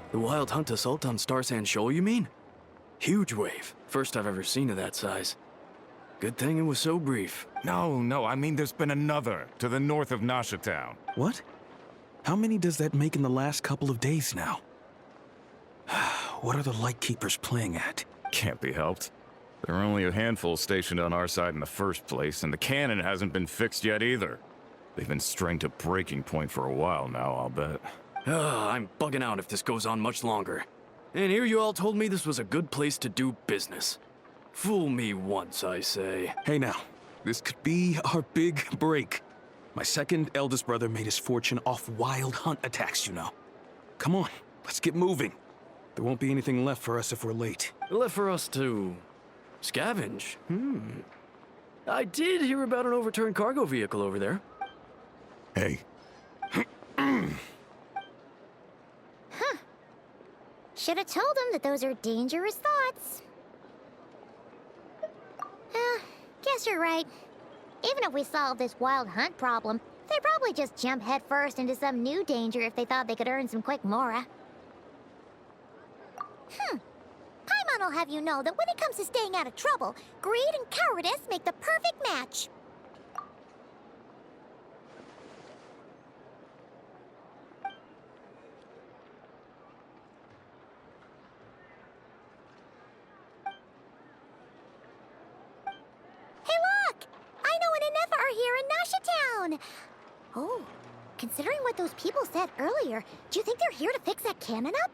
The Wild Hunt assault on Star Sand Shoal, you mean? Huge wave. First I've ever seen of that size. Good thing it was so brief. No, I mean there's been another to the north of Nasha Town. What? How many does that make in the last couple of days now? What are the Lightkeepers playing at? Can't be helped. There are only a handful stationed on our side in the first place, and the cannon hasn't been fixed yet either. They've been strained to breaking point for a while now, I'll bet. I'm bugging out if this goes on much longer. And here you all told me this was a good place to do business. Fool me once, I say. Hey now, this could be our big break. My second eldest brother made his fortune off Wild Hunt attacks, you know. Come on, let's get moving. There won't be anything left for us if we're late. Left for us to scavenge? I did hear about an overturned cargo vehicle over there. Hey. Should have told him that those are dangerous thoughts. Guess you're right. Even if we solve this Wild Hunt problem, they'd probably just jump headfirst into some new danger if they thought they could earn some quick mora. Paimon will have you know that when it comes to staying out of trouble, greed and cowardice make the perfect match. Oh, considering what those people said earlier, do you think they're here to fix that cannon up?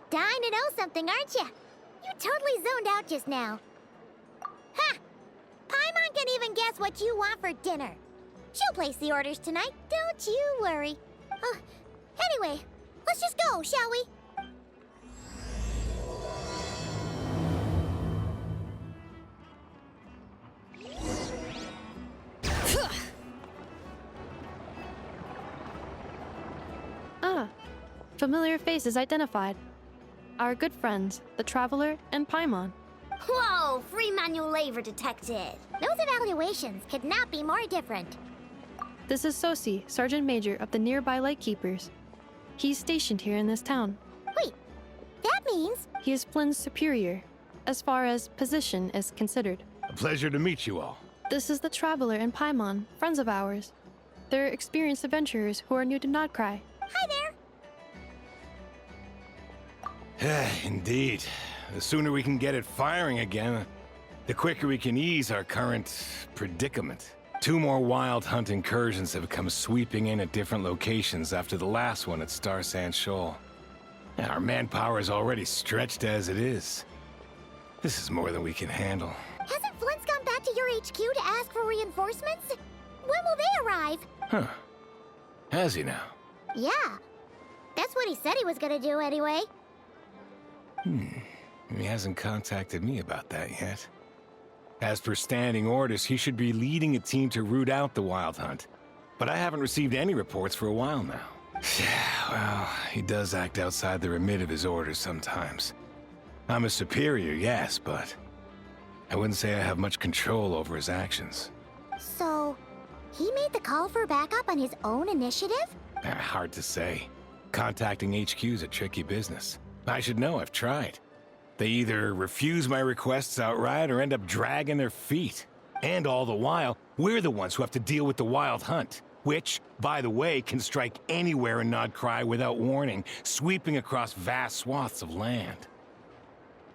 Dying to know something, aren't you? You totally zoned out just now. Ha! Paimon can even guess what you want for dinner. She'll place the orders tonight, don't you worry. Anyway, let's just go, shall we? Familiar faces identified. Our good friends, the Traveler and Paimon. Whoa, free manual labor detected. Those evaluations could not be more different. This is Sosi, Sergeant Major of the nearby Lightkeepers. He's stationed here in this town. Wait, that means... He is Flynn's superior, as far as position is considered. A pleasure to meet you all. This is the Traveler and Paimon, friends of ours. They're experienced adventurers who are new to NodKrai. Hi there. Indeed. The sooner we can get it firing again, the quicker we can ease our current predicament. 2 more Wild Hunt incursions have come sweeping in at different locations after the last one at Star Sand Shoal. Our manpower is already stretched as it is. This is more than we can handle. Hasn't Flint's gone back to your HQ to ask for reinforcements? When will they arrive? Huh. Has he now? Yeah. That's what he said he was gonna do anyway. He hasn't contacted me about that yet. As per standing orders, he should be leading a team to root out the Wild Hunt. But I haven't received any reports for a while now. Yeah, well, he does act outside the remit of his orders sometimes. I'm a superior, yes, but I wouldn't say I have much control over his actions. So, he made the call for backup on his own initiative? Hard to say. Contacting HQ's a tricky business. I should know, I've tried. They either refuse my requests outright or end up dragging their feet. And all the while, we're the ones who have to deal with the Wild Hunt, which, by the way, can strike anywhere in NodKrai without warning, sweeping across vast swaths of land.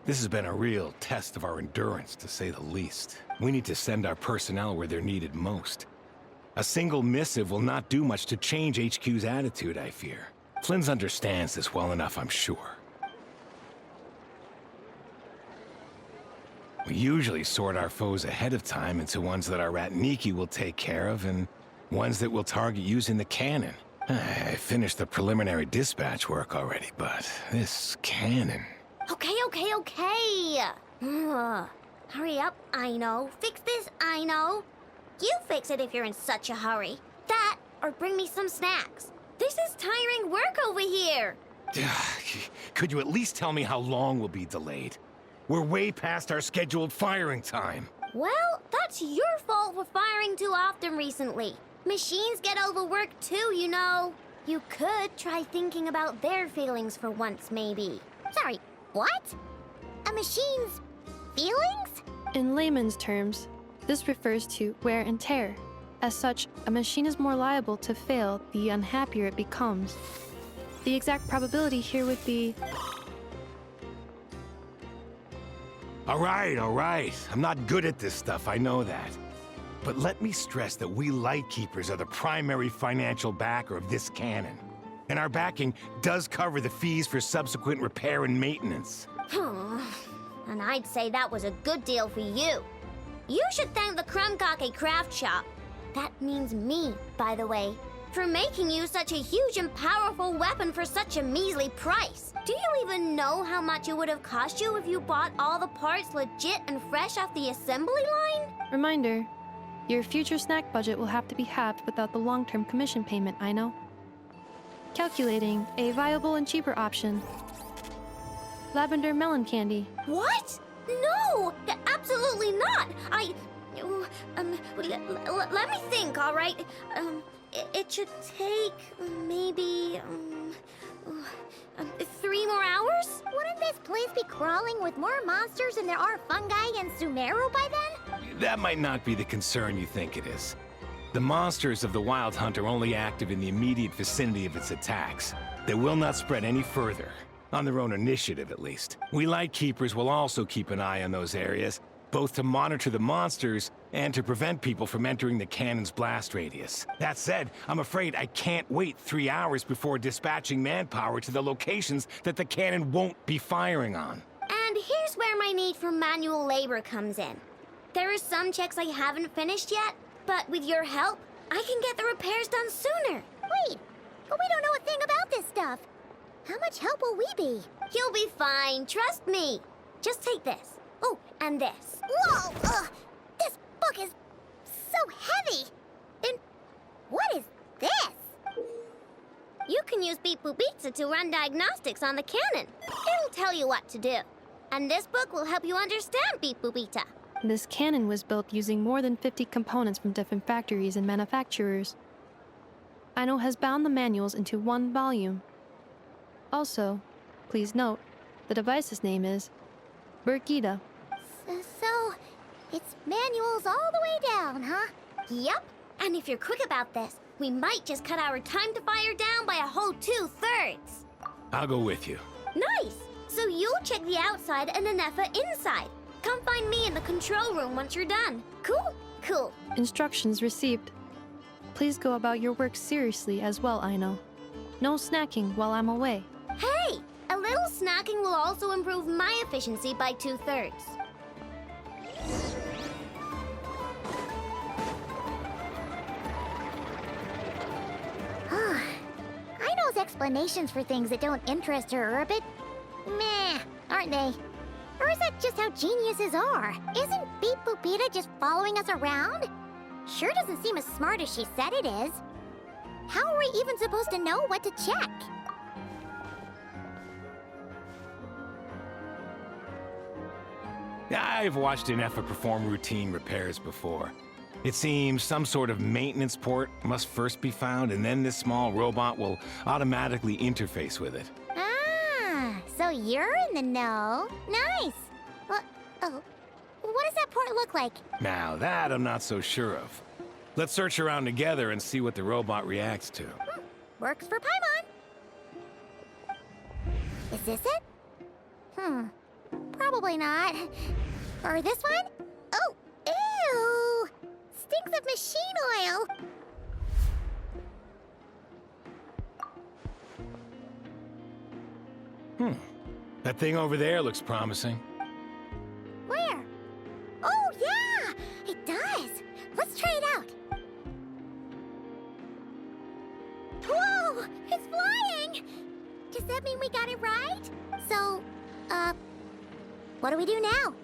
This has been a real test of our endurance, to say the least. We need to send our personnel where they're needed most. A single missive will not do much to change HQ's attitude, I fear. Flynn's understands this well enough, I'm sure. We usually sort our foes ahead of time into ones that our Ratniki will take care of and ones that we'll target using the cannon. I finished the preliminary dispatch work already, but this cannon... Okay. Hurry up, I know. Fix this, I know. You fix it if you're in such a hurry. That, or bring me some snacks. This is tiring work over here. Could you at least tell me how long we'll be delayed? We're way past our scheduled firing time. Well, that's your fault for firing too often recently. Machines get overworked too, you know. You could try thinking about their feelings for once, maybe. Sorry, what? A machine's feelings? In layman's terms, this refers to wear and tear. As such, a machine is more liable to fail the unhappier it becomes. The exact probability here would be... All right. I'm not good at this stuff, I know that. But let me stress that we Lightkeepers are the primary financial backer of this cannon. And our backing does cover the fees for subsequent repair and maintenance. And I'd say that was a good deal for you. You should thank the Krumkake craft shop. That means me, by the way, for making you such a huge and powerful weapon for such a measly price. Do you even know how much it would have cost you if you bought all the parts legit and fresh off the assembly line? Reminder, your future snack budget will have to be halved without the long-term commission payment, I know. Calculating a viable and cheaper option. Lavender melon candy. What? No! Absolutely not! Let me think, all right? It should take maybe 3 more hours? Wouldn't this place be crawling with more monsters than there are fungi in Sumeru by then? That might not be the concern you think it is. The monsters of the Wild Hunt are only active in the immediate vicinity of its attacks. They will not spread any further, on their own initiative at least. We Lightkeepers will also keep an eye on those areas, both to monitor the monsters and to prevent people from entering the cannon's blast radius. That said, I'm afraid I can't wait 3 hours before dispatching manpower to the locations that the cannon won't be firing on. And here's where my need for manual labor comes in. There are some checks I haven't finished yet, but with your help, I can get the repairs done sooner. Wait, but we don't know a thing about this stuff. How much help will we be? You'll be fine, trust me. Just take this. Oh, and this. Whoa! This book is so heavy! And what is this? You can use Beep Boop Pizza to run diagnostics on the cannon. It'll tell you what to do. And this book will help you understand Beep Boop Pizza. This cannon was built using more than 50 components from different factories and manufacturers. Aino has bound the manuals into one volume. Also, please note, the device's name is Burkita. So, it's manuals all the way down, huh? Yep. And if you're quick about this, we might just cut our time to fire down by a whole 2/3. I'll go with you. Nice! So you'll check the outside and Anefa inside. Come find me in the control room once you're done. Cool? Cool. Instructions received. Please go about your work seriously as well, Aino. No snacking while I'm away. Hey! A little snacking will also improve my efficiency by 2/3. Aino's explanations for things that don't interest her are a bit meh, aren't they? Or is that just how geniuses are? Isn't Beep Boopita just following us around? Sure doesn't seem as smart as she said it is. How are we even supposed to know what to check? I've watched Anefa perform routine repairs before. It seems some sort of maintenance port must first be found, and then this small robot will automatically interface with it. Ah, so you're in the know. Nice. Oh, what does that port look like? Now that I'm not so sure of. Let's search around together and see what the robot reacts to. Works for Paimon. Is this it? Probably not. Or this one? Oh, ew! Stinks of machine oil. That thing over there looks promising. Where? Oh, yeah! It does. Let's try it out. Whoa! It's flying! Does that mean we got it right? So, what do we do now?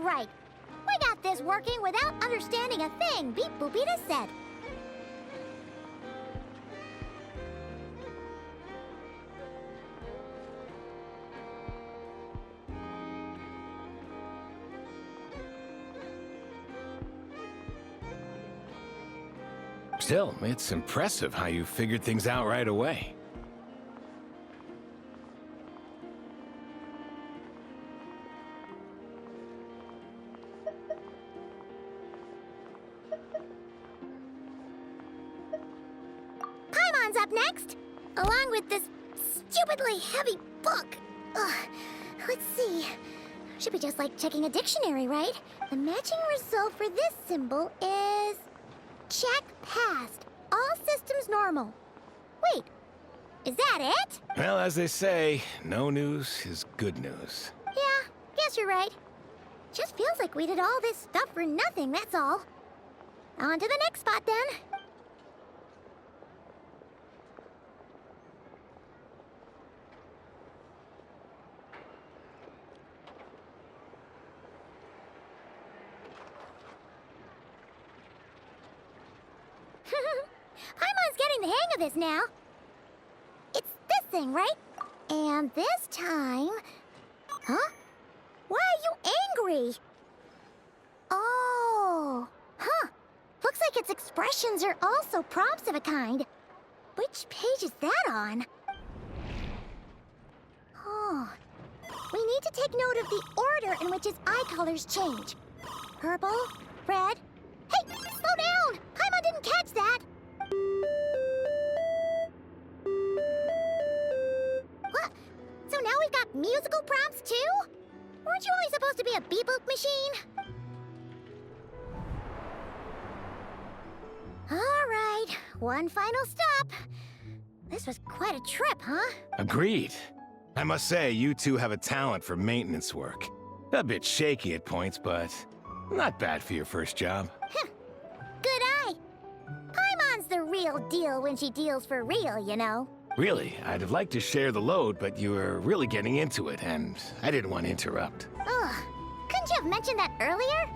Right. We got this working without understanding a thing Beep Boopita said. Still, it's impressive how you figured things out right away. Up next, along with this stupidly heavy book. Ugh. Let's see. Should be just like checking a dictionary, right? The matching result for this symbol is check passed. All systems normal. Wait, is that it? Well, as they say, no news is good news. Yeah, guess you're right. Just feels like we did all this stuff for nothing, that's all. On to the next spot then. Paimon's getting the hang of this now. It's this thing, right? And this time... Huh? Why are you angry? Oh... Huh. Looks like its expressions are also prompts of a kind. Which page is that on? Oh... We need to take note of the order in which its eye colors change. Purple, red... Hey! Slow down! Paimon didn't catch that! What? So now we've got musical prompts too? Weren't you only supposed to be a beep-boop machine? Alright, one final stop. This was quite a trip, huh? Agreed. I must say, you two have a talent for maintenance work. A bit shaky at points, but not bad for your first job. Good eye. Paimon's the real deal when she deals for real, you know. Really, I'd have liked to share the load, but you were really getting into it, and I didn't want to interrupt. Ugh, couldn't you have mentioned that earlier?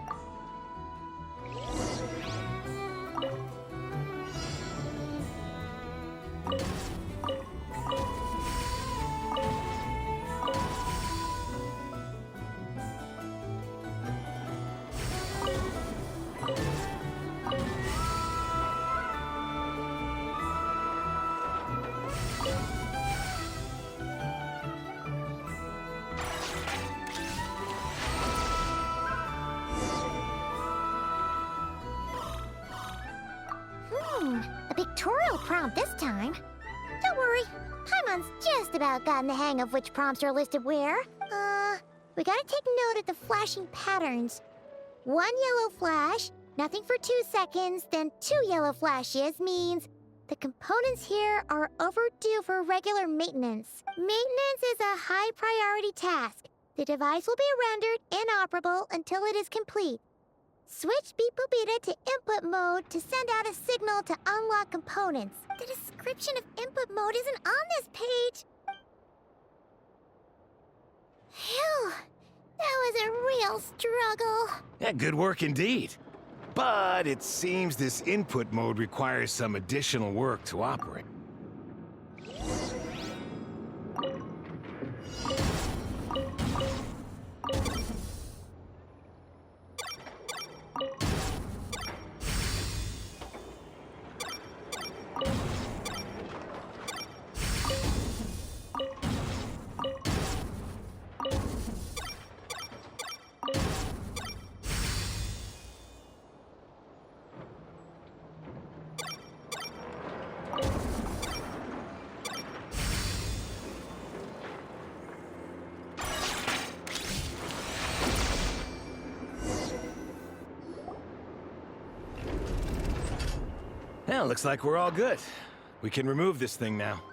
A pictorial prompt this time. Don't worry, Paimon's just about gotten the hang of which prompts are listed where. We gotta take note of the flashing patterns. One yellow flash, nothing for 2 seconds, then 2 yellow flashes means The components here are overdue for regular maintenance. Maintenance is a high priority task. The device will be rendered inoperable until it is complete. Switch Beep Boopita to input mode to send out a signal to unlock components. The description of input mode isn't on this page. Phew, that was a real struggle. Yeah, good work indeed. But it seems this input mode requires some additional work to operate. Well, looks like we're all good. We can remove this thing now.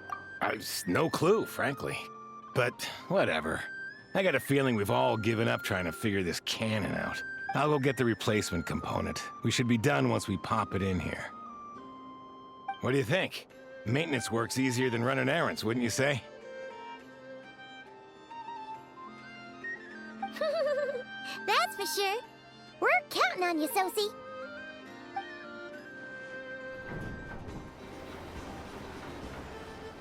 I've no clue, frankly. But whatever. I got a feeling we've all given up trying to figure this cannon out. I'll go get the replacement component. We should be done once we pop it in here. What do you think? Maintenance work's easier than running errands, wouldn't you say? That's for sure. We're counting on you, Sosie.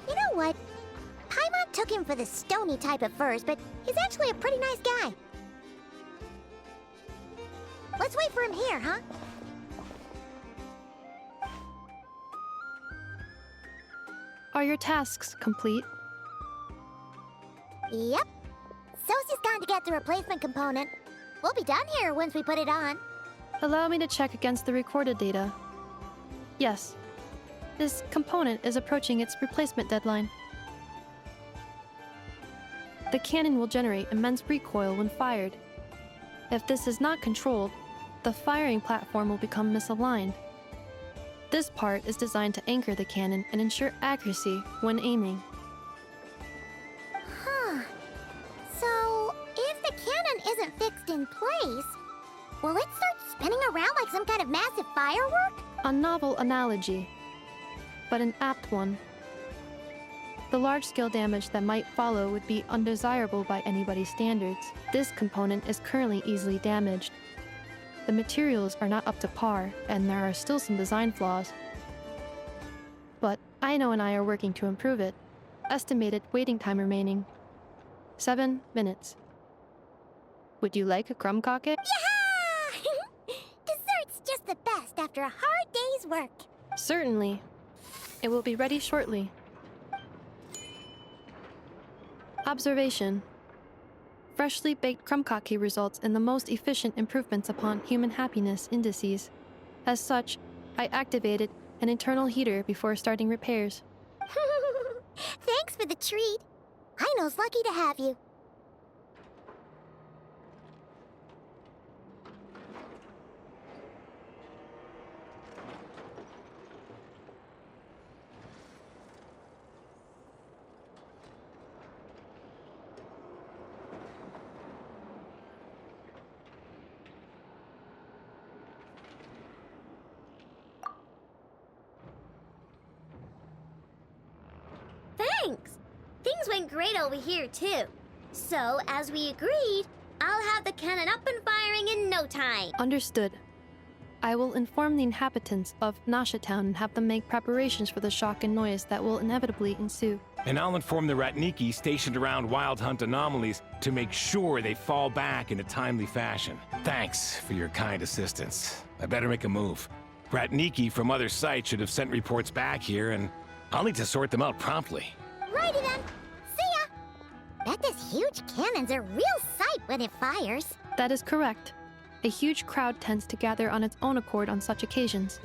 You know what? Paimon took him for the stony type at first, but he's actually a pretty nice guy. Let's wait for him here, huh? Are your tasks complete? Yep. Sosie's gone to get the replacement component. We'll be done here once we put it on. Allow me to check against the recorded data. Yes. This component is approaching its replacement deadline. The cannon will generate immense recoil when fired. If this is not controlled, the firing platform will become misaligned. This part is designed to anchor the cannon and ensure accuracy when aiming. Huh. So, if the cannon isn't fixed in place, will it start spinning around like some kind of massive firework? A novel analogy, but an apt one. The large-scale damage that might follow would be undesirable by anybody's standards. This component is currently easily damaged. The materials are not up to par, and there are still some design flaws. But Aino and I are working to improve it. Estimated waiting time remaining: 7 minutes. Would you like a crumb cocket? Yeah! Dessert's just the best after a hard day's work. Certainly. It will be ready shortly. Observation. Freshly baked krumkake results in the most efficient improvements upon human happiness indices. As such, I activated an internal heater before starting repairs. Thanks for the treat. Aino's lucky to have you. Thanks! Things went great over here, too. So, as we agreed, I'll have the cannon up and firing in no time. Understood. I will inform the inhabitants of Nasha Town and have them make preparations for the shock and noise that will inevitably ensue. And I'll inform the Ratniki stationed around Wild Hunt anomalies to make sure they fall back in a timely fashion. Thanks for your kind assistance. I better make a move. Ratniki from other sites should have sent reports back here, and I'll need to sort them out promptly. Righty then. See ya! Bet this huge cannon's a real sight when it fires. That is correct. A huge crowd tends to gather on its own accord on such occasions.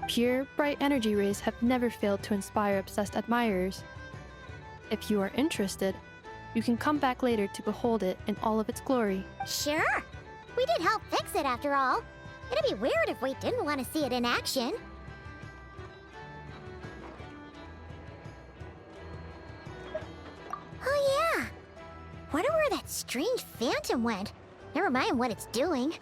Pure, bright energy rays have never failed to inspire obsessed admirers. If you are interested, you can come back later to behold it in all of its glory. Sure. We did help fix it after all. It'd be weird if we didn't want to see it in action. strange phantom went. Never mind what it's doing.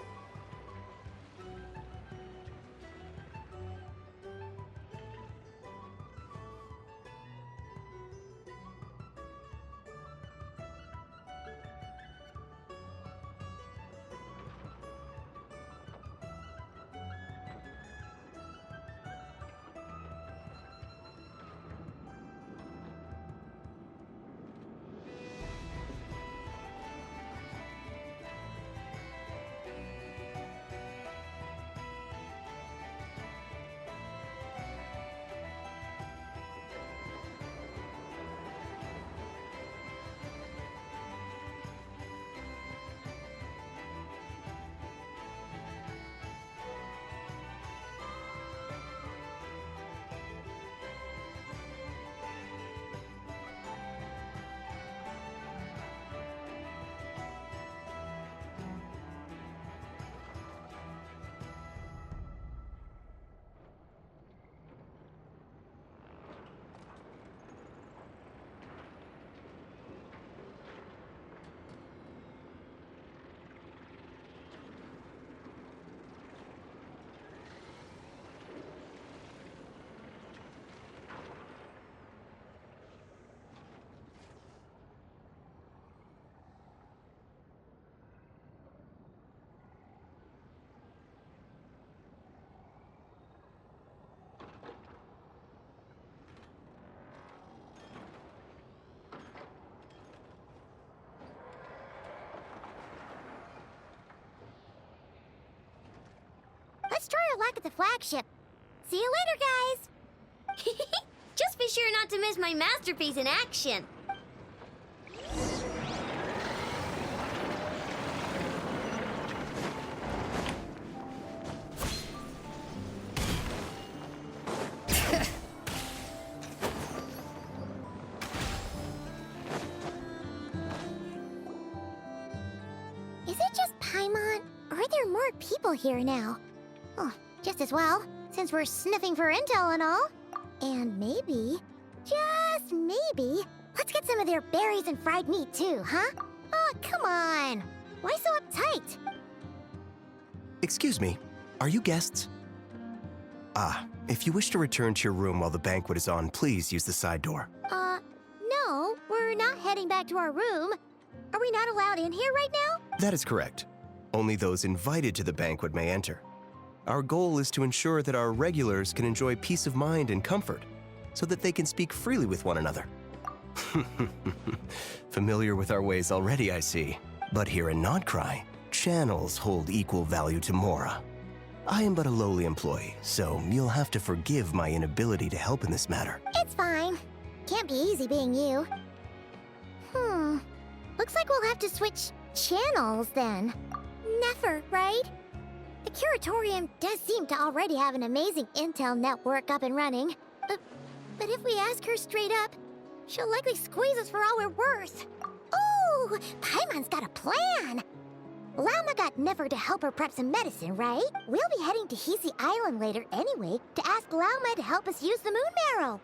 Let's try our luck at the flagship. See you later, guys! Just be sure not to miss my masterpiece in action. Is it just Paimon, or are there more people here now? Oh, just as well, since we're sniffing for intel and all. And maybe, just maybe, let's get some of their berries and fried meat too, huh? Oh, come on! Why so uptight? Excuse me, are you guests? If you wish to return to your room while the banquet is on, please use the side door. No, we're not heading back to our room. Are we not allowed in here right now? That is correct. Only those invited to the banquet may enter. Our goal is to ensure that our regulars can enjoy peace of mind and comfort, so that they can speak freely with one another. Familiar with our ways already, I see. But here in NodKrai, channels hold equal value to Mora. I am but a lowly employee, so you'll have to forgive my inability to help in this matter. It's fine. Can't be easy being you. Looks like we'll have to switch channels then. Never, right? The Curatorium does seem to already have an amazing intel network up and running. But if we ask her straight up, she'll likely squeeze us for all we're worth. Oh, Paimon's got a plan! Lauma got Nefer to help her prep some medicine, right? We'll be heading to Hisi Island later anyway to ask Lauma to help us use the moon marrow.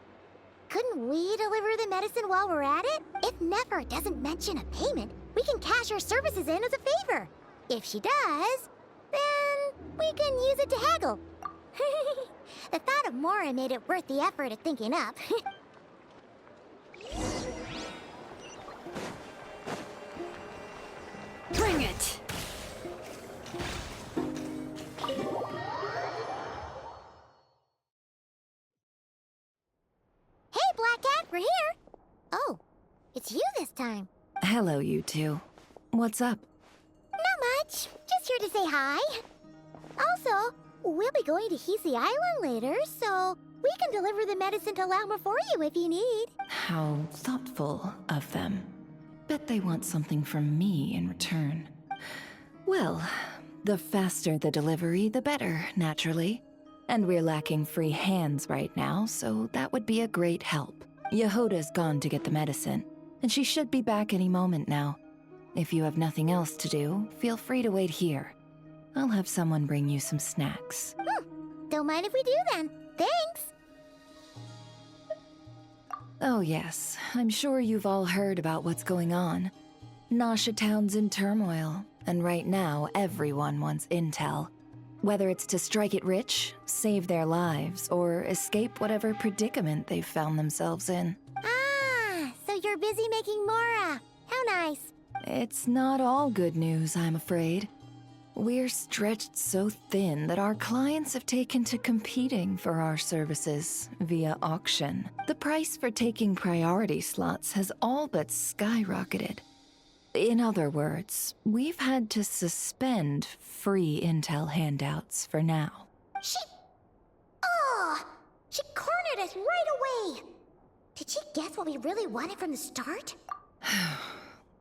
Couldn't we deliver the medicine while we're at it? If Nefer doesn't mention a payment, we can cash our services in as a favor. If she does, then we can use it to haggle. The thought of Mora made it worth the effort of thinking up. Bring it! Hey, Black Cat, we're here! Oh, it's you this time. Hello, you two. What's up? Not much. Just here to say hi. Also, we'll be going to Hisi Island later, so we can deliver the medicine to Lauma for you if you need. How thoughtful of them. Bet they want something from me in return. Well, the faster the delivery, the better, naturally. And we're lacking free hands right now, so that would be a great help. Yehoda's gone to get the medicine, and she should be back any moment now. If you have nothing else to do, feel free to wait here. I'll have someone bring you some snacks. Don't mind if we do then. Thanks! Oh yes, I'm sure you've all heard about what's going on. Nasha Town's in turmoil, and right now everyone wants intel. Whether it's to strike it rich, save their lives, or escape whatever predicament they've found themselves in. Ah, so you're busy making Mora. How nice. It's not all good news, I'm afraid. We're stretched so thin that our clients have taken to competing for our services via auction. The price for taking priority slots has all but skyrocketed. In other words, we've had to suspend free intel handouts for now. She cornered us right away. Did she guess what we really wanted from the start?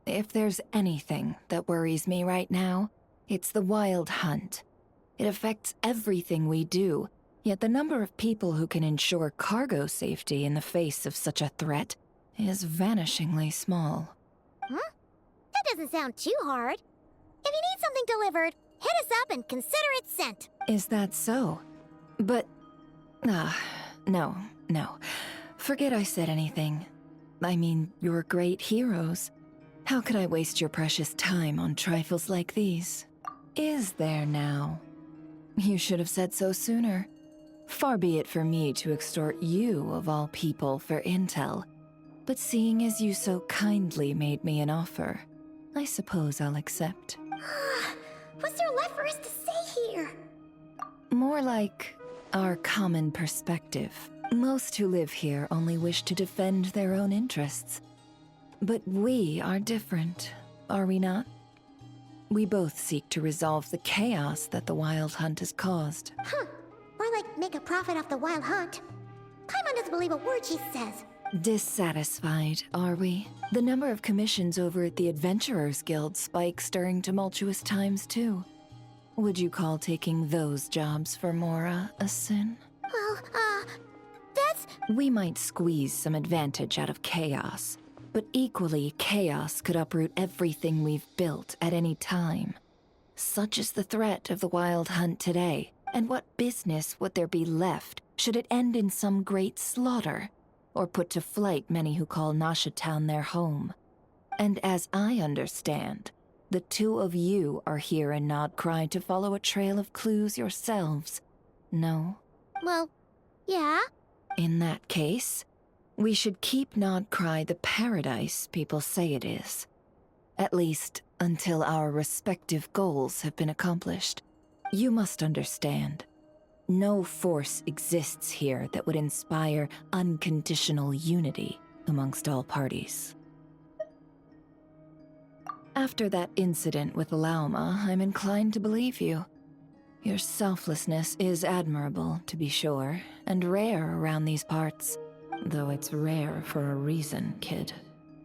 If there's anything that worries me right now, it's the Wild Hunt. It affects everything we do, yet the number of people who can ensure cargo safety in the face of such a threat is vanishingly small. Huh? That doesn't sound too hard. If you need something delivered, hit us up and consider it sent. Is that so? But... no. Forget I said anything. I mean, you're great heroes. How could I waste your precious time on trifles like these? Is there now? You should have said so sooner. Far be it for me to extort you, of all people, for intel. But seeing as you so kindly made me an offer, I suppose I'll accept. What's there left for us to say here? More like our common perspective. Most who live here only wish to defend their own interests. But we are different, are we not? We both seek to resolve the chaos that the Wild Hunt has caused. More like make a profit off the Wild Hunt. Paimon doesn't believe a word she says. Dissatisfied, are we? The number of commissions over at the Adventurers Guild spikes during tumultuous times, too. Would you call taking those jobs for Mora a sin? Well, that's... We might squeeze some advantage out of chaos, but equally, chaos could uproot everything we've built at any time. Such is the threat of the Wild Hunt today, and what business would there be left should it end in some great slaughter, or put to flight many who call Nasha Town their home? And as I understand, the two of you are here in NodKrai to follow a trail of clues yourselves, no? Well, yeah. In that case, we should keep NodKrai the paradise people say it is. At least, until our respective goals have been accomplished. You must understand, no force exists here that would inspire unconditional unity amongst all parties. After that incident with Lauma, I'm inclined to believe you. Your selflessness is admirable, to be sure, and rare around these parts. Though it's rare for a reason, kid.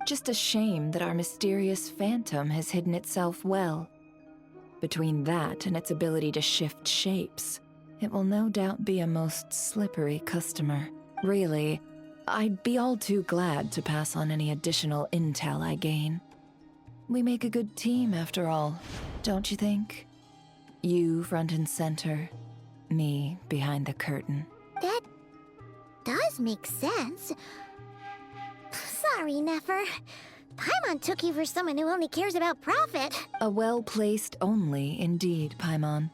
Just a shame that our mysterious phantom has hidden itself well. Between that and its ability to shift shapes, it will no doubt be a most slippery customer. Really, I'd be all too glad to pass on any additional intel I gain. We make a good team, after all, don't you think? You front and center, me behind the curtain. That does make sense. Sorry, Nefer. Paimon took you for someone who only cares about profit. A well-placed only, indeed, Paimon.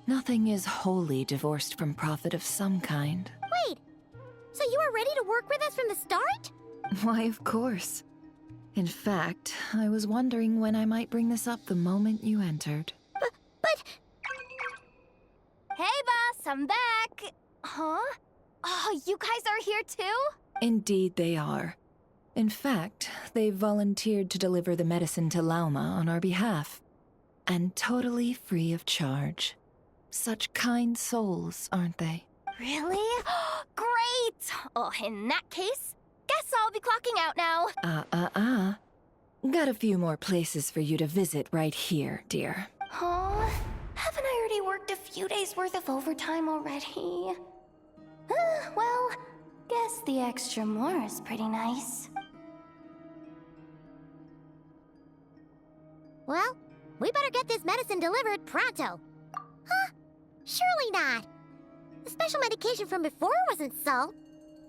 Nothing is wholly divorced from profit of some kind. Wait, so you were ready to work with us from the start? Why, of course. In fact, I was wondering when I might bring this up the moment you entered. But... Hey, boss, I'm back. Huh? Oh, you guys are here too? Indeed they are. In fact, they've volunteered to deliver the medicine to Lauma on our behalf. And totally free of charge. Such kind souls, aren't they? Really? Great! Oh, in that case, guess I'll be clocking out now. Got a few more places for you to visit right here, dear. Huh? Haven't I already worked a few days worth of overtime already? Well, guess the extra more is pretty nice. Well, we better get this medicine delivered pronto. Huh? Surely not. The special medication from before wasn't salt,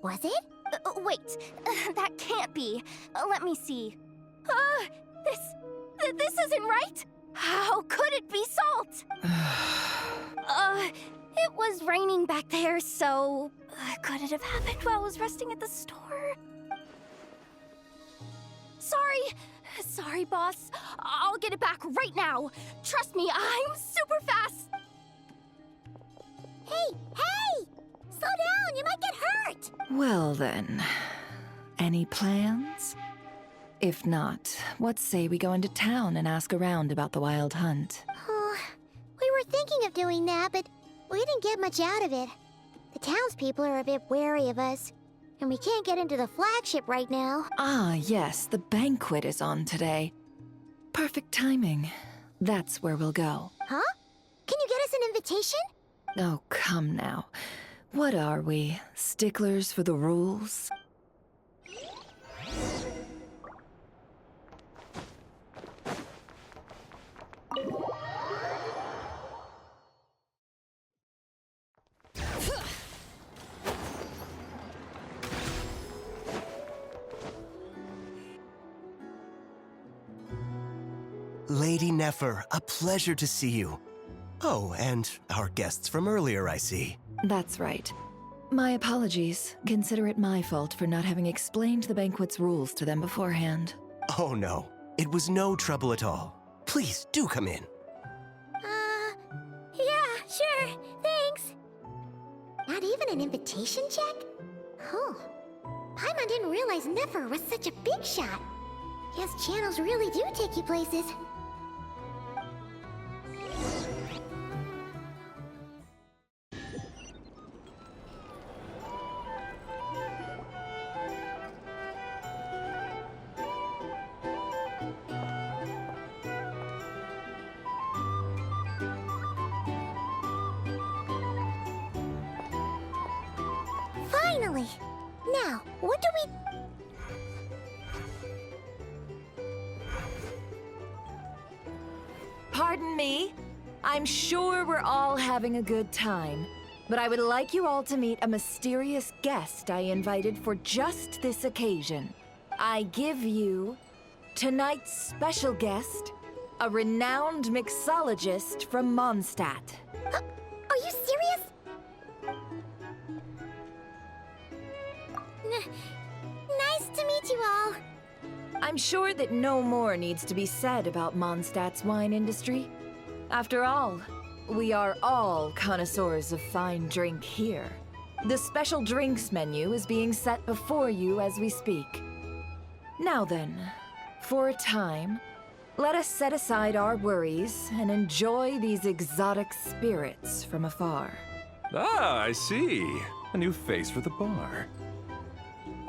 was it? Wait, that can't be. Let me see. This isn't right! How could it be salt? It was raining back there, so... could it have happened while I was resting at the store? Sorry, boss. I'll get it back right now. Trust me, I'm super fast. Hey! Slow down, you might get hurt! Well then, any plans? If not, what say we go into town and ask around about the wild hunt? Oh, we were thinking of doing that, but we didn't get much out of it. The townspeople are a bit wary of us, and we can't get into the flagship right now. Ah, yes, the banquet is on today. Perfect timing. That's where we'll go. Huh? Can you get us an invitation? Oh, come now. What are we, sticklers for the rules? Lady Nefer, a pleasure to see you. Oh, and our guests from earlier, I see. That's right. My apologies. Consider it my fault for not having explained the banquet's rules to them beforehand. Oh no, it was no trouble at all. Please, do come in. Yeah, sure, thanks. Not even an invitation check? Oh, Paimon didn't realize Nefer was such a big shot. Yes, channels really do take you places. Finally! Now, what do we... Pardon me. I'm sure we're all having a good time, but I would like you all to meet a mysterious guest I invited for just this occasion. I give you tonight's special guest, a renowned mixologist from Mondstadt. Are you serious? Nice to meet you all. I'm sure that no more needs to be said about Mondstadt's wine industry. After all, we are all connoisseurs of fine drink here. The special drinks menu is being set before you as we speak. Now then, for a time, let us set aside our worries and enjoy these exotic spirits from afar. Ah, I see. A new face for the bar.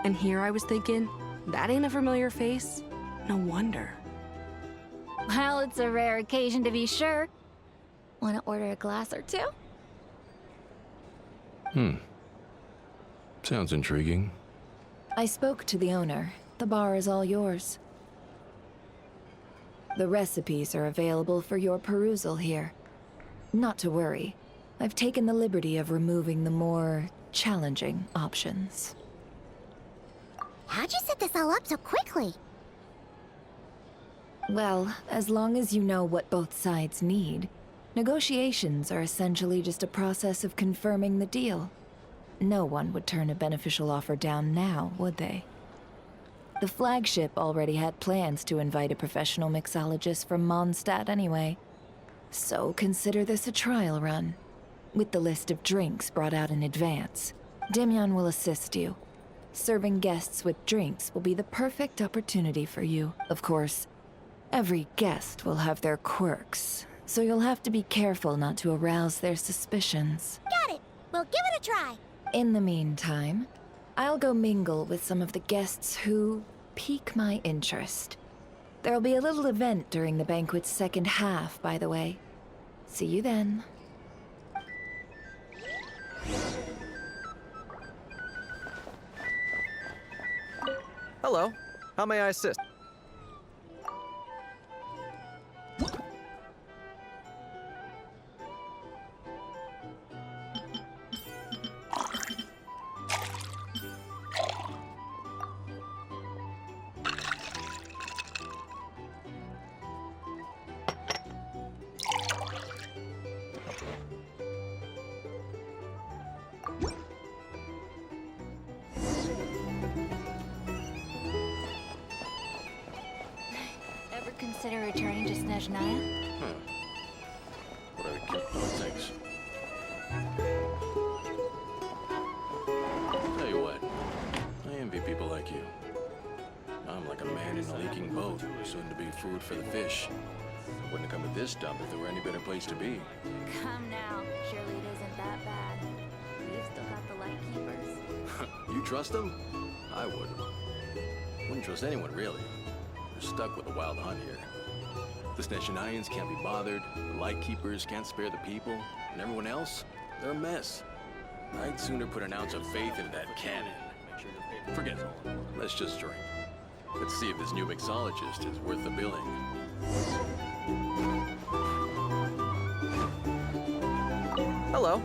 And here I was thinking, that ain't a familiar face. No wonder. Well, it's a rare occasion to be sure. Want to order a glass or two? Sounds intriguing. I spoke to the owner. The bar is all yours. The recipes are available for your perusal here. Not to worry. I've taken the liberty of removing the more challenging options. How'd you set this all up so quickly? Well, as long as you know what both sides need, negotiations are essentially just a process of confirming the deal. No one would turn a beneficial offer down now, would they? The flagship already had plans to invite a professional mixologist from Mondstadt anyway. So consider this a trial run. With the list of drinks brought out in advance, Demyon will assist you. Serving guests with drinks will be the perfect opportunity for you. Of course, every guest will have their quirks, so you'll have to be careful not to arouse their suspicions. Got it! We'll give it a try! In the meantime, I'll go mingle with some of the guests who pique my interest. There'll be a little event during the banquet's second half, by the way. See you then. Hello. How may I assist? consider returning to Snezhnaya? What are the kid thanks? Tell you what, I envy people like you. I'm like a man in a leaking boat, soon to be food for the fish. I wouldn't have come to this dump if there were any better place to be. Come now, surely it isn't that bad. We've still got the light keepers. You trust them? I wouldn't. Wouldn't trust anyone, really. We're stuck with the wild hunt here. The Snezhnayans can't be bothered, the Lightkeepers can't spare the people, and everyone else, they're a mess. I'd sooner put an ounce of faith into that cannon. Forget it. Let's just drink. Let's see if this new mixologist is worth the billing. Hello.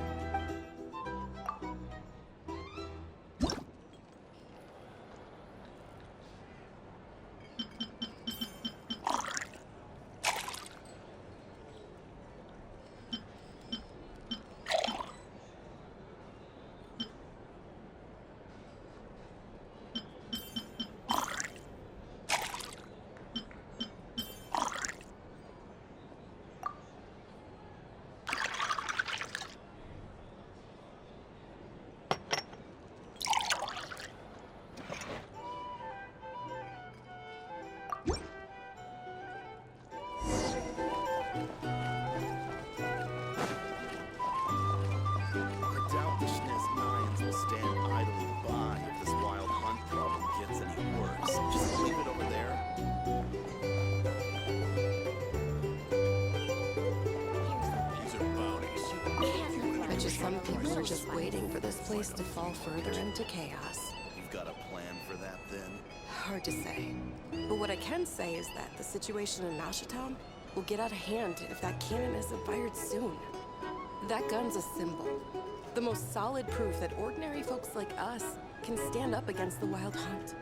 Some people are just waiting for this place to fall further into chaos. You've got a plan for that, then? Hard to say. But what I can say is that the situation in Nashatown will get out of hand if that cannon isn't fired soon. That gun's a symbol. The most solid proof that ordinary folks like us can stand up against the Wild Hunt.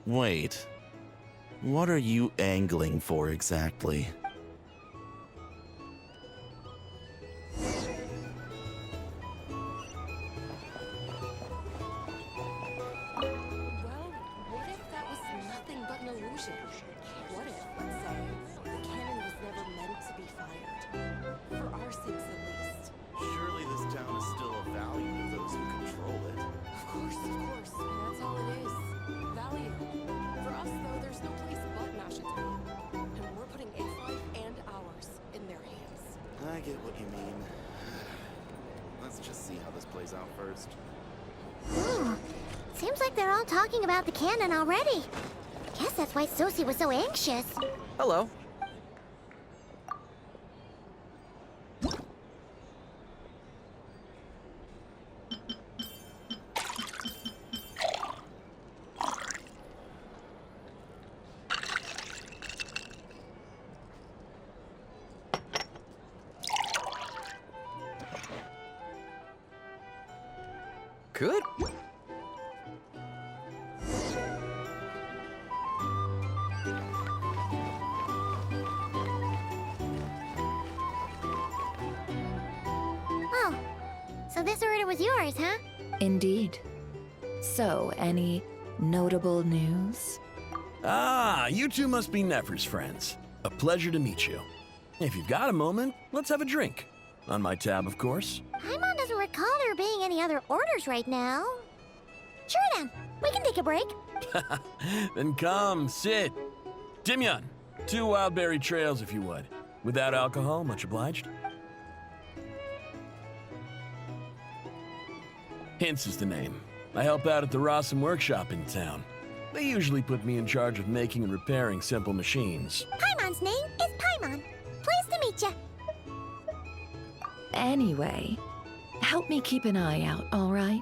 Wait. What are you angling for exactly? I get what you mean. Let's just see how this plays out first. Ooh, seems like they're all talking about the cannon already. Guess that's why Sosie was so anxious. Hello. Good. Oh, so this order was yours, huh? Indeed. So, any notable news? Ah, you two must be Nefer's friends. A pleasure to meet you. If you've got a moment, let's have a drink. On my tab, of course. Paimon doesn't recall there being any other orders right now. Sure then, we can take a break. Then come, sit. Timyon, 2 wildberry trails if you would. Without alcohol, much obliged. Hints is the name. I help out at the Rossum workshop in town. They usually put me in charge of making and repairing simple machines. Paimon's name is Paimon. Pleased to meet ya. Anyway, help me keep an eye out, all right?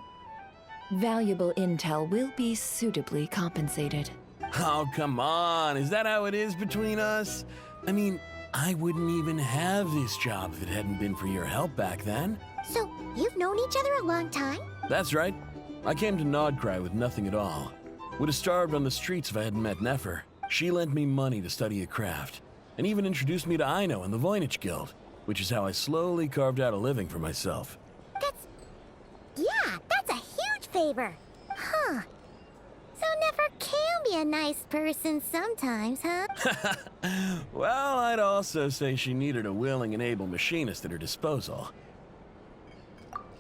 Valuable intel will be suitably compensated. Oh, come on. Is that how it is between us? I mean, I wouldn't even have this job if it hadn't been for your help back then. So, you've known each other a long time? That's right. I came to NodKrai with nothing at all. Would have starved on the streets if I hadn't met Nefer. She lent me money to study a craft, and even introduced me to Aino and the Voynich Guild, which is how I slowly carved out a living for myself. Yeah, that's a huge favor. Huh. So Nefer can be a nice person sometimes, huh? Well, I'd also say she needed a willing and able machinist at her disposal.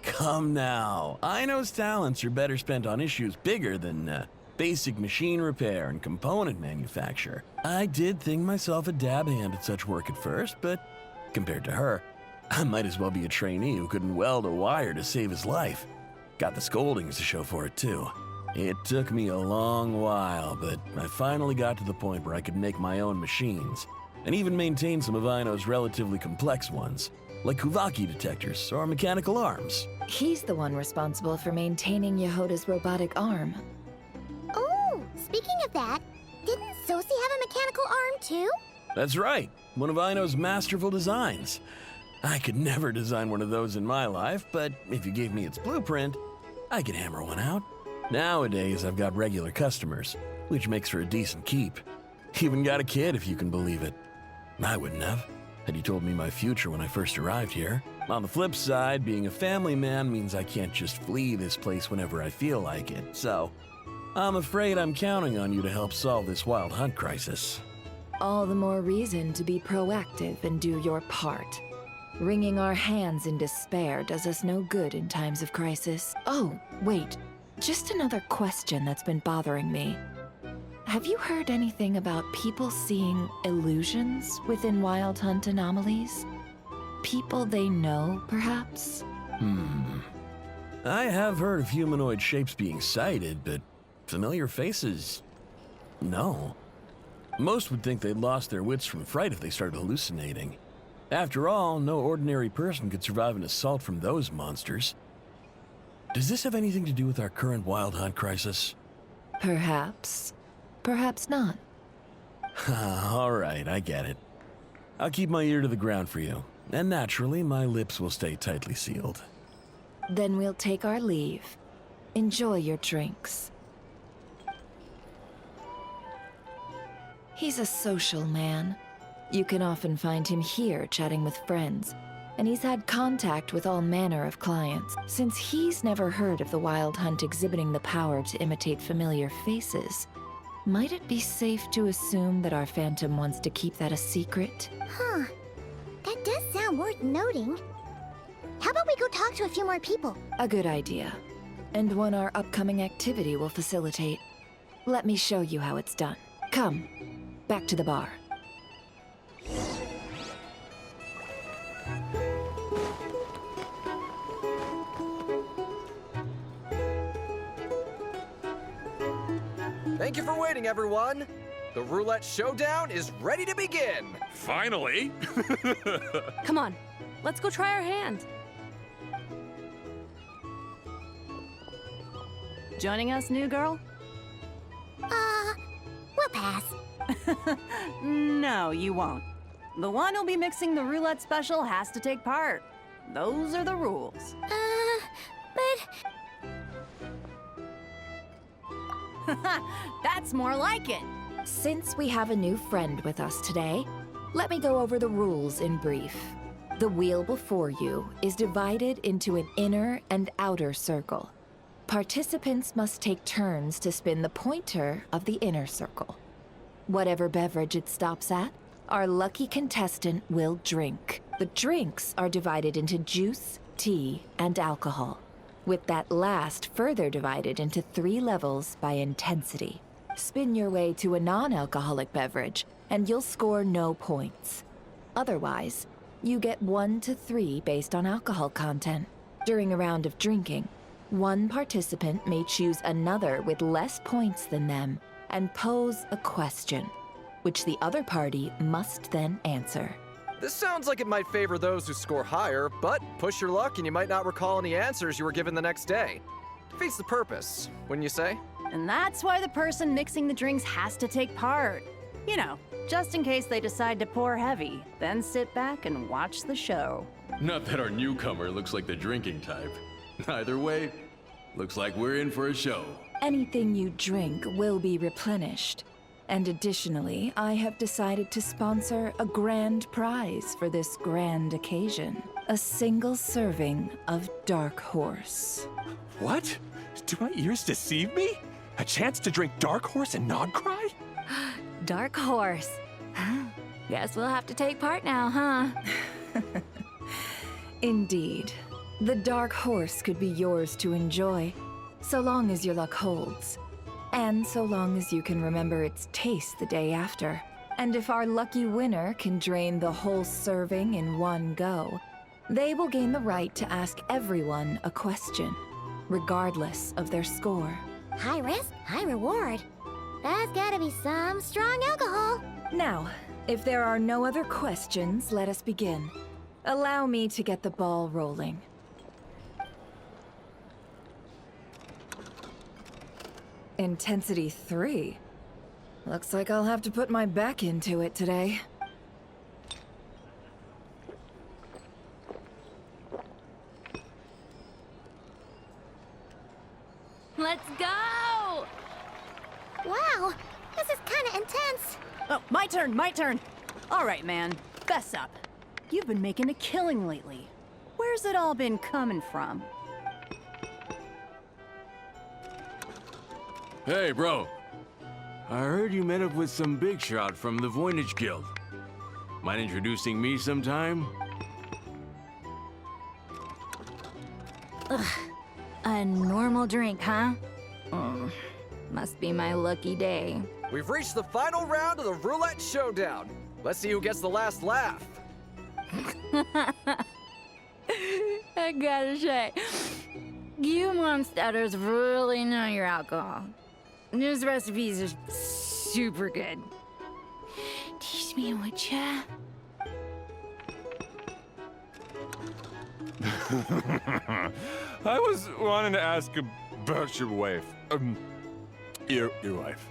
Come now, Aino's talents are better spent on issues bigger than basic machine repair and component manufacture. I did think myself a dab hand at such work at first, but compared to her, I might as well be a trainee who couldn't weld a wire to save his life. Got the scoldings to show for it too. It took me a long while, but I finally got to the point where I could make my own machines, and even maintain some of Aino's relatively complex ones, like Kuvaki detectors or mechanical arms. He's the one responsible for maintaining Yehoda's robotic arm. Oh, speaking of that, didn't Sosi have a mechanical arm too? That's right, one of Aino's masterful designs. I could never design one of those in my life, but if you gave me its blueprint, I could hammer one out. Nowadays, I've got regular customers, which makes for a decent keep. Even got a kid, if you can believe it. I wouldn't have, had you told me my future when I first arrived here. On the flip side, being a family man means I can't just flee this place whenever I feel like it, so I'm afraid I'm counting on you to help solve this wild hunt crisis. All the more reason to be proactive and do your part. Wringing our hands in despair does us no good in times of crisis. Oh, wait. Just another question that's been bothering me. Have you heard anything about people seeing illusions within Wild Hunt anomalies? People they know, perhaps? I have heard of humanoid shapes being sighted, but familiar faces? No. Most would think they'd lost their wits from fright if they started hallucinating. After all, no ordinary person could survive an assault from those monsters. Does this have anything to do with our current Wild Hunt crisis? Perhaps. Perhaps not. All right, I get it. I'll keep my ear to the ground for you, and naturally, my lips will stay tightly sealed. Then we'll take our leave. Enjoy your drinks. He's a social man. You can often find him here chatting with friends, and he's had contact with all manner of clients. Since he's never heard of the Wild Hunt exhibiting the power to imitate familiar faces, might it be safe to assume that our Phantom wants to keep that a secret? Huh. That does sound worth noting. How about we go talk to a few more people? A good idea. And one our upcoming activity will facilitate. Let me show you how it's done. Come, back to the bar. Thank you for waiting, everyone. The roulette showdown is ready to begin. Finally! Come on, let's go try our hand. Joining us, new girl? We'll pass. No, you won't. The one who'll be mixing the roulette special has to take part. Those are the rules. That's more like it. Since we have a new friend with us today, let me go over the rules in brief. The wheel before you is divided into an inner and outer circle. Participants must take turns to spin the pointer of the inner circle. Whatever beverage it stops at, our lucky contestant will drink. The drinks are divided into juice, tea, and alcohol, with that last further divided into 3 levels by intensity. Spin your way to a non-alcoholic beverage, and you'll score no points. Otherwise, you get 1 to 3 based on alcohol content. During a round of drinking, one participant may choose another with less points than them and pose a question, which the other party must then answer. This sounds like it might favor those who score higher, but push your luck and you might not recall any answers you were given the next day. Defeats the purpose, wouldn't you say? And that's why the person mixing the drinks has to take part. You know, just in case they decide to pour heavy, then sit back and watch the show. Not that our newcomer looks like the drinking type. Either way, looks like we're in for a show. Anything you drink will be replenished. And additionally, I have decided to sponsor a grand prize for this grand occasion. A single serving of Dark Horse. What? Do my ears deceive me? A chance to drink Dark Horse and NodKrai? Dark Horse. Guess we'll have to take part now, huh? Indeed. The Dark Horse could be yours to enjoy, so long as your luck holds. And so long as you can remember its taste the day after. And if our lucky winner can drain the whole serving in one go, they will gain the right to ask everyone a question, regardless of their score. High risk, high reward. That's gotta be some strong alcohol. Now, if there are no other questions, let us begin. Allow me to get the ball rolling. Intensity 3. Looks like I'll have to put my back into it today. Let's go! Wow, this is kinda intense. Oh, my turn. All right, man, fess up. You've been making a killing lately. Where's it all been coming from? Hey, bro. I heard you met up with some big shot from the Voynich Guild. Mind introducing me sometime? Ugh. A normal drink, huh? Must be my lucky day. We've reached the final round of the Roulette Showdown. Let's see who gets the last laugh. I gotta say, you monsters really know your alcohol. This recipe is super good. Teach me, would ya? I was wanting to ask about your wife. Your wife.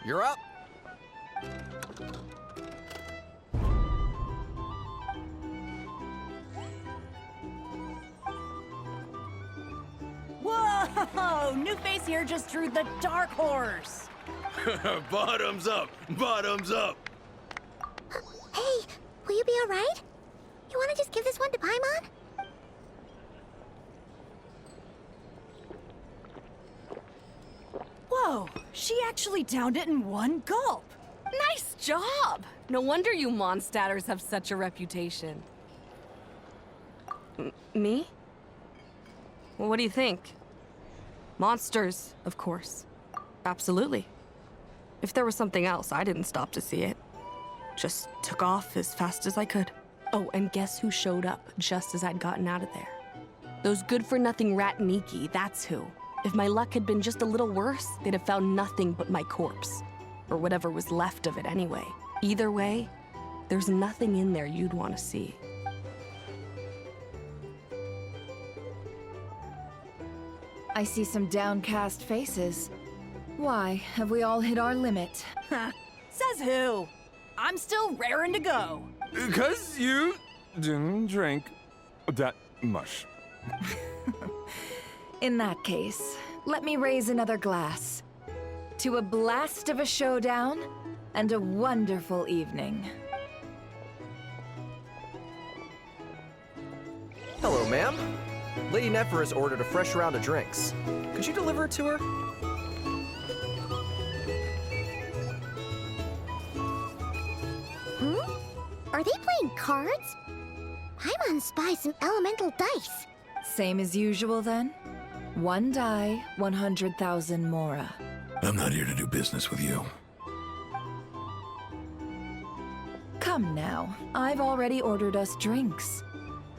You're up. Whoa! New face here just drew the Dark Horse. Bottoms up! Bottoms up! Hey, will you be alright? You wanna just give this one to Paimon? Whoa, she actually downed it in one gulp. Nice job! No wonder you Mondstadters have such a reputation. Me? Well, what do you think? Monsters, of course. Absolutely. If there was something else, I didn't stop to see it. Just took off as fast as I could. Oh, and guess who showed up just as I'd gotten out of there? Those good-for-nothing rat Niki, that's who. If my luck had been just a little worse, they'd have found nothing but my corpse. Or whatever was left of it anyway. Either way, there's nothing in there you'd want to see. I see some downcast faces. Why, have we all hit our limit? Says who? I'm still raring to go. 'Cause you didn't drink that much. In that case, let me raise another glass. To a blast of a showdown and a wonderful evening. Hello, ma'am. Lady Nefer has ordered a fresh round of drinks. Could you deliver it to her? Are they playing cards? Paimon spies some elemental dice. Same as usual then? One die, 100,000 mora. I'm not here to do business with you. Come now, I've already ordered us drinks.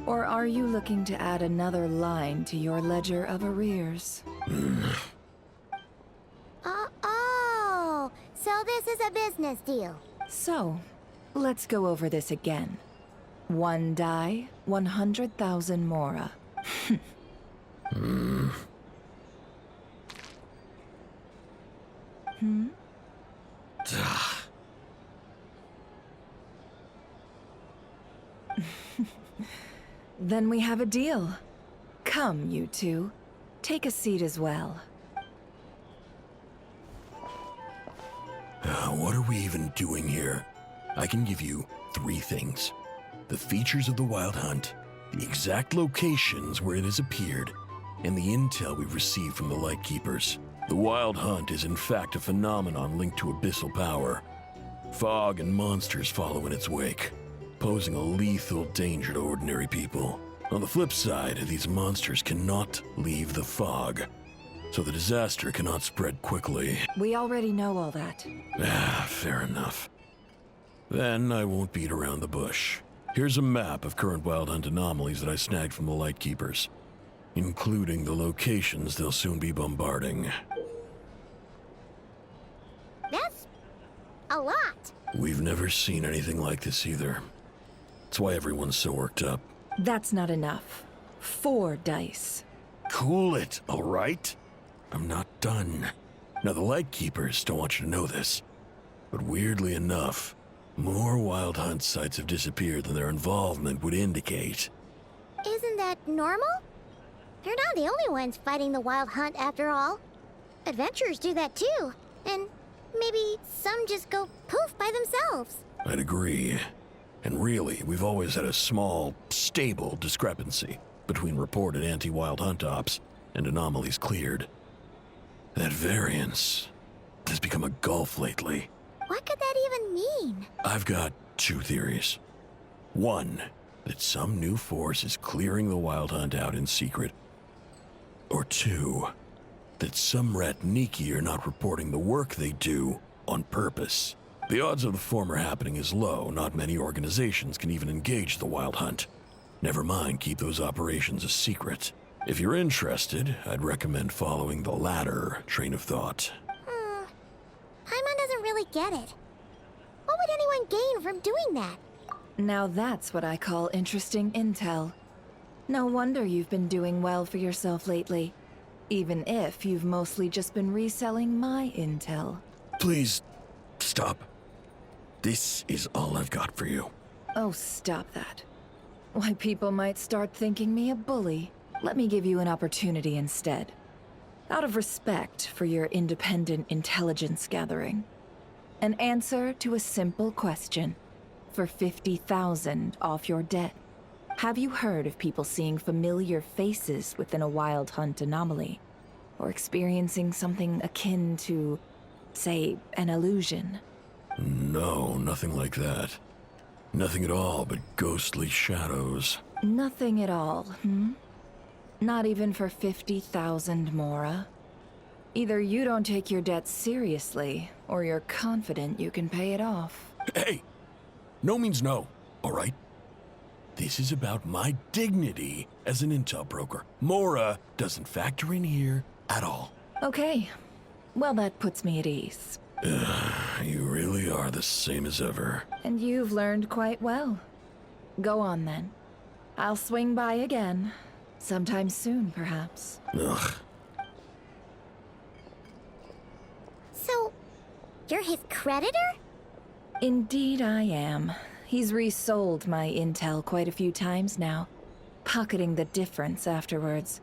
Or are you looking to add another line to your ledger of arrears? Oh, so this is a business deal. So, let's go over this again. One die, 100,000 mora. Then we have a deal. Come, you two. Take a seat as well. What are we even doing here? I can give you 3 things. The features of the Wild Hunt, the exact locations where it has appeared, and the intel we've received from the Lightkeepers. The Wild Hunt is in fact a phenomenon linked to abyssal power. Fog and monsters follow in its wake, posing a lethal danger to ordinary people. On the flip side, these monsters cannot leave the fog, so the disaster cannot spread quickly. We already know all that. Fair enough. Then I won't beat around the bush. Here's a map of current Wild Hunt anomalies that I snagged from the Lightkeepers, including the locations they'll soon be bombarding. That's a lot. We've never seen anything like this either. That's why everyone's so worked up. That's not enough. 4 dice. Cool it, all right? I'm not done. Now, the Lightkeepers don't want you to know this, but weirdly enough, more Wild Hunt sites have disappeared than their involvement would indicate. Isn't that normal? They're not the only ones fighting the Wild Hunt after all. Adventurers do that too, and maybe some just go poof by themselves. I'd agree. And really, we've always had a small, stable discrepancy between reported anti-Wild Hunt ops and anomalies cleared. That variance has become a gulf lately. What could that even mean? I've got 2 theories. 1, that some new force is clearing the Wild Hunt out in secret. Or 2, that some Ratniki are not reporting the work they do on purpose. The odds of the former happening is low. Not many organizations can even engage the Wild Hunt. Never mind keep those operations a secret. If you're interested, I'd recommend following the latter train of thought. Paimon doesn't really get it. What would anyone gain from doing that? Now that's what I call interesting intel. No wonder you've been doing well for yourself lately. Even if you've mostly just been reselling my intel. Please, stop. This is all I've got for you. Oh, stop that. Why, people might start thinking me a bully. Let me give you an opportunity instead. Out of respect for your independent intelligence gathering. An answer to a simple question. For 50,000 off your debt. Have you heard of people seeing familiar faces within a Wild Hunt anomaly? Or experiencing something akin to, say, an illusion? No, nothing like that. Nothing at all but ghostly shadows. Nothing at all, Not even for 50,000 Mora? Either you don't take your debt seriously, or you're confident you can pay it off. Hey! No means no, all right? This is about my dignity as an intel broker. Mora doesn't factor in here at all. Okay. Well, that puts me at ease. You really are the same as ever. And you've learned quite well. Go on, then. I'll swing by again. Sometime soon, perhaps. Ugh. So, you're his creditor? Indeed I am. He's resold my intel quite a few times now, pocketing the difference afterwards.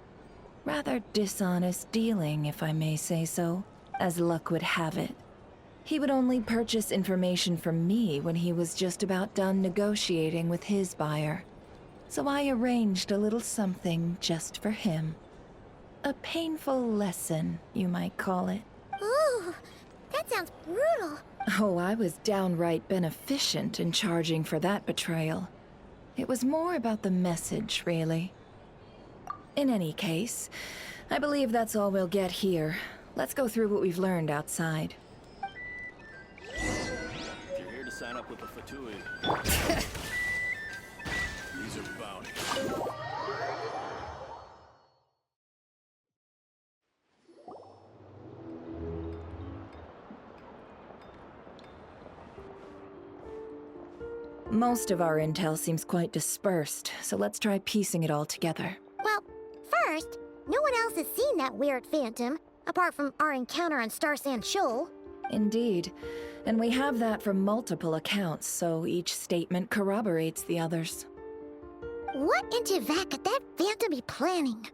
Rather dishonest dealing, if I may say so, as luck would have it. He would only purchase information from me when he was just about done negotiating with his buyer. So I arranged a little something just for him. A painful lesson, you might call it. Ooh, that sounds brutal. Oh, I was downright beneficent in charging for that betrayal. It was more about the message, really. In any case, I believe that's all we'll get here. Let's go through what we've learned outside. If you're here to sign up with the Fatui, these are bounties. Most of our intel seems quite dispersed, so let's try piecing it all together. Well, first, no one else has seen that weird phantom, apart from our encounter on Star Sand Shoal. Indeed. And we have that from multiple accounts, so each statement corroborates the others. What in Teyvat could that phantom be planning?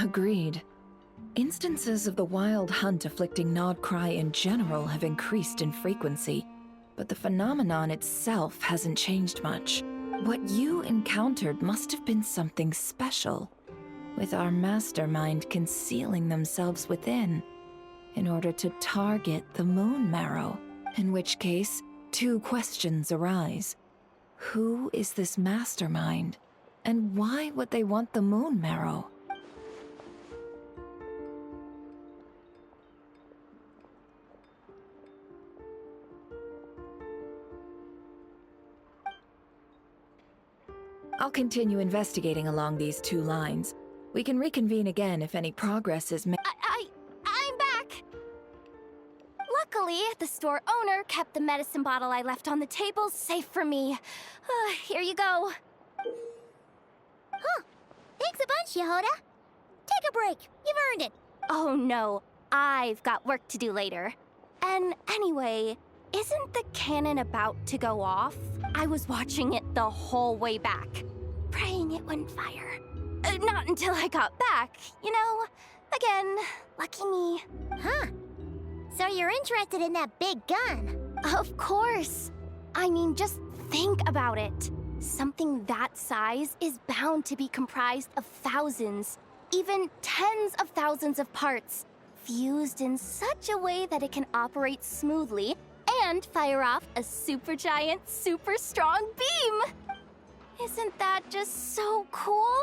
Agreed. Instances of the wild hunt afflicting NodKrai in general have increased in frequency, but the phenomenon itself hasn't changed much. What you encountered must have been something special, with our mastermind concealing themselves within, in order to target the moon marrow. In which case, two questions arise. Who is this mastermind? And why would they want the moon marrow? I'll continue investigating along these two lines. We can reconvene again if any progress is made. I'm back! Luckily, the store owner kept the medicine bottle I left on the table safe for me. Here you go. Huh. Thanks a bunch, Yehoda. Take a break. You've earned it. Oh no, I've got work to do later. And anyway, isn't the cannon about to go off? I was watching it the whole way back, praying it wouldn't fire. Not until I got back, you know? Again, lucky me. Huh. So you're interested in that big gun? Of course. I mean, just think about it. Something that size is bound to be comprised of thousands, even tens of thousands of parts, fused in such a way that it can operate smoothly and fire off a supergiant, super strong beam! Isn't that just so cool?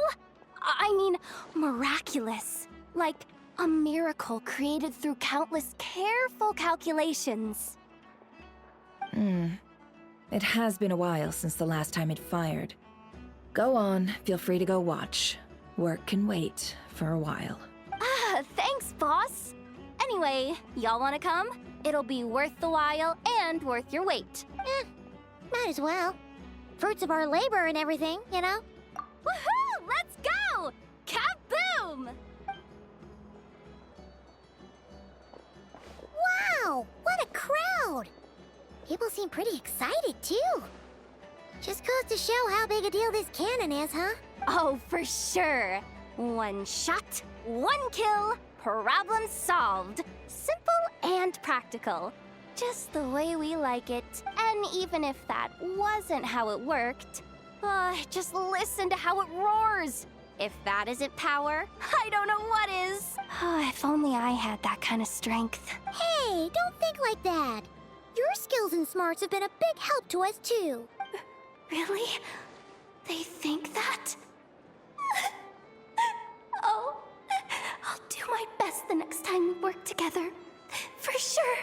I mean, miraculous. Like a miracle created through countless careful calculations. It has been a while since the last time it fired. Go on, feel free to go watch. Work can wait for a while. Thanks, boss. Anyway, y'all wanna come? It'll be worth the while and worth your wait. Might as well. Fruits of our labor and everything, you know? Woohoo! Let's go! Kaboom! Wow! What a crowd! People seem pretty excited, too. Just goes to show how big a deal this cannon is, huh? Oh, for sure. One shot, one kill, problem solved. Simple and practical. Just the way we like it. And even if that wasn't how it worked, just listen to how it roars. If that isn't power, I don't know what is. If only I had that kind of strength. Hey, don't think like that. Your skills and smarts have been a big help to us, too. Really? They think that? Oh, I'll do my best the next time we work together. For sure.